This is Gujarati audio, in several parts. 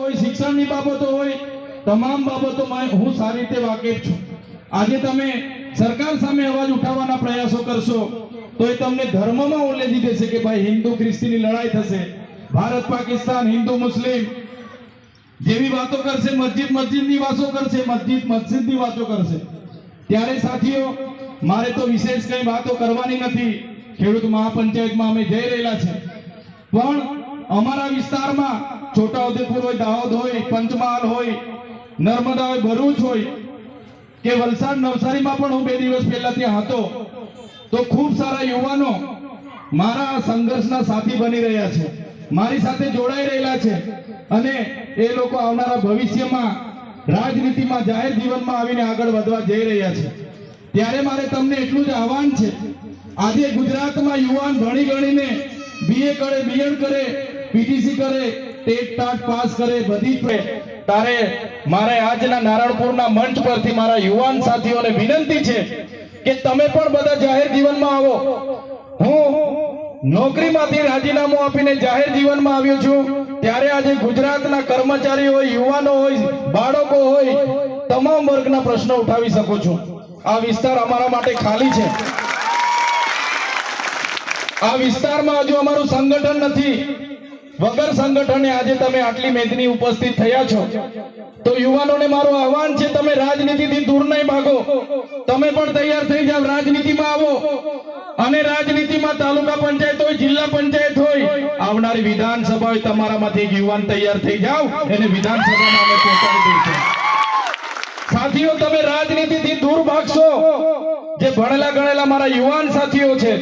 હોય, શિક્ષણની બાબતો હોય, તમામ બાબતોમાં હું સારી રીતે વાકેફ છું. આજે તમે સરકાર સામે અવાજ ઉઠાવવાના પ્રયાસો કરશો તો એ તમને ધર્મમાં ઉલ્લેખી દેશે કે ભાઈ હિન્દુ ખ્રિસ્તીની લડાઈ થશે, ભારત પાકિસ્તાન, હિન્દુ મુસ્લિમ જેવી વાતો કરશે, મસ્જિદની વાતો કરશે, મસ્જિદની વાતો કરશે. ત્યારે સાથીઓ, મારે તો વિશેષ કઈ વાતો કરવાની નથી. ખેડૂત મહાપંચાયતમાં અમે જઈ રહેલા છે, પણ અમારા વિસ્તારમાં છોટાઉદેપુર હોય, દાહોદ હોય, પંચમહાલ હોય, નર્મદા હોય, ભરૂચ હોય કે વલસાડ, નવસારીમાં પણ હું 2 દિવસ પહેલા ત્યાં હતો, તો ખૂબ સારા યુવાનો મારા સંઘર્ષના સાથી બની રહ્યા છે, મારી સાથે જોડાઈ રહેલા છે અને એ લોકો આવનારા ભવિષ્યમાં રાજનીતિમાં, જાહેર જીવનમાં આવીને આગળ વધવા જઈ રહ્યા છે. ત્યારે મારે તમને એટલું જ આહવાન છે, આજે ગુજરાતમાં યુવાન ભણી ગણીને BA કરે, BEd કરે, PTC કરે, ટેટ ટાટ પાસ કરે, બધી તારે મારે આજના નારણપુરના મંચ પરથી મારા યુવાન સાથીઓને વિનંતી છે કે તમે પણ બધા જાહેર જીવનમાં આવો. હું નોકરીમાંથી રાજીનામું આપીને જાહેર જીવનમાં આવ્યો છું, ત્યારે આજે ગુજરાતના કર્મચારીઓ હોય, યુવાનો હોય, બાળકો હોય, તમામ વર્ગના પ્રશ્નો ઉઠાવી શકું છું. આ વિસ્તાર અમારા માટે ખાલી છે. આ વિસ્તારમાં હજુ અમારું સંગઠન નથી. વગર સંગઠને આજે તમે આટલી મેદની ઉપસ્થિત થયા છો, તો યુવાનોને મારું આહવાન છે, તમે રાજનીતિથી દૂર નહીં ભાગો, તમે પણ તૈયાર થઈ જાવ, રાજનીતિમાં આવો અને રાજનીતિમાં તાલુકા પંચાયત હોય, જિલ્લા પંચાયત હોય, આવનારી વિધાનસભા હોય, તમારામાંથી એક યુવાન તૈયાર થઈ જાવ, એને વિધાનસભામાં અમે પહોંચાડી દઈશું. સાથીઓ, તમે રાજનીતિથી દૂર ભાગશો, જે ભણેલા ગણેલા મારા યુવાન સાથીઓ છે,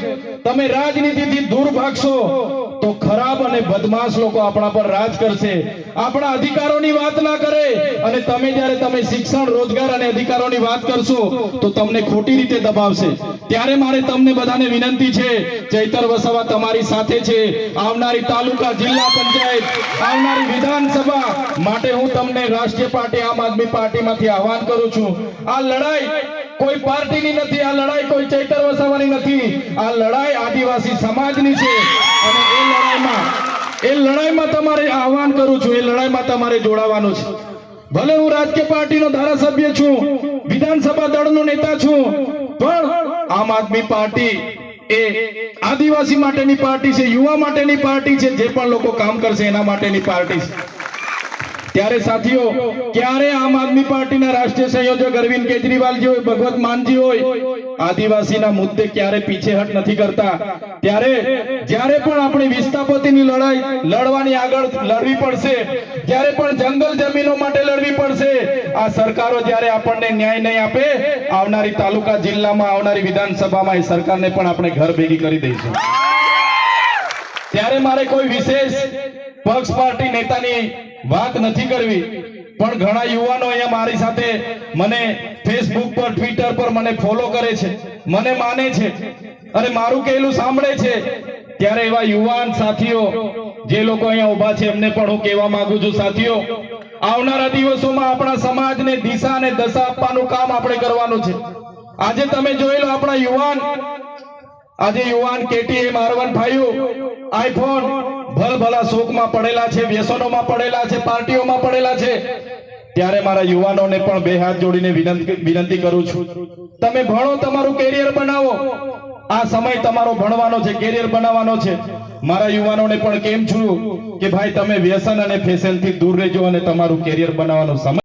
તમે રાજનીતિથી દૂર ભાગશો તો ખરાબ અને બદમાશ લોકો આપણા પર રાજ કરશે, આપણા અધિકારોની વાત ના કરે. અને તમે જ્યારે શિક્ષણ, રોજગાર અને અધિકારોની વાત કરશો તો તમને ખોટી રીતે દબાવશે. ત્યારે મારે તમને બધાને વિનંતી છે, ચૈતર વસાવા તમારી સાથે છે. આવનારી તાલુકા, જિલ્લા પંચાયત, આવનારી વિધાનસભા માટે હું તમને રાષ્ટ્રીય પાર્ટી આમ આદમી પાર્ટીમાંથી આહવાન કરું છું. આ લડાઈ કોઈ પાર્ટીની નથી, આ લડાઈ કોઈ ચૈતર વસાવાની નથી, આ લડાઈ આદિવાસી સમાજની છે. અને એ લડાઈમાં તમારે આહવાન કરું છું, એ લડાઈમાં તમારે જોડાવાનું છે. ભલે હું રાજકીય પાર્ટીનો ધારાસભ્ય છું, વિધાનસભા દળનો નેતા છું, પણ આમ આદમી પાર્ટી એ આદિવાસી માટેની પાર્ટી છે, યુવા માટેની પાર્ટી છે, જે પણ લોકો કામ કરશે એના માટેની પાર્ટી છે. ત્યારે સાથીઓ, ક્યારે આમ આદમી પાર્ટીના રાષ્ટ્રીય સંયોજક અરવિંદ કેજરીવાલજી હોય, ભગવત માનજી હોય, આદિવાસીના મુદ્દે ક્યારે પીછેહટ નથી કરતા. ત્યારે જ્યારે પણ આપણે વિસ્થાપિતની લડાઈ લડવાની આગળ લડવી પડશે, જ્યારે પણ જંગલ જમીનો માટે લડવી પડશે, આ સરકારો જ્યારે આપણને ન્યાય નહીં આપે, આવનારી તાલુકા, જિલ્લામાં, આવનારી વિધાનસભામાં એ સરકારને પણ આપણે ઘર ભેગી કરી દઈશું. ત્યારે મારે કોઈ વિશેષ પક્ષ, પાર્ટી, નેતાની વાત નથી કરવી, પણ ઘણા યુવાનો અહીંયા મારી સાથે મને ફેસબુક પર, ટ્વિટર પર મને ફોલો કરે છે, મને માને છે અને મારું કહેલું સાંભળે છે. ત્યારે એવા યુવાન સાથીઓ જે લોકો અહીંયા ઊભા છે એમને પણ હું કહેવા માંગુ છું, સાથીઓ, આવનારા દિવસોમાં આપણા સમાજને દિશા અને દશા આપવાનું કામ આપણે કરવાનું છે. આજે તમે જોઈ લો, આપણા યુવાન, આજે યુવાન KTM R1 ભાઈઓ આઈફોન ભલભલા શોકમાં પડેલા છે, વ્યસનોમાં પડેલા છે, પાર્ટીઓમાં પડેલા છે. ત્યારે મારા યુવાનોને પણ 2 હાથ જોડીને વિનંતી કરું છું, તમે ભણો, તમારું કેરિયર બનાવો. આ સમય તમારો ભણવાનો છે, કેરિયર બનાવવાનો છે. મારા યુવાનોને પણ કેમ છું કે ભાઈ તમે વ્યસન અને ફેશનથી દૂર રહેજો અને તમારું કેરિયર બનાવવાનો સમય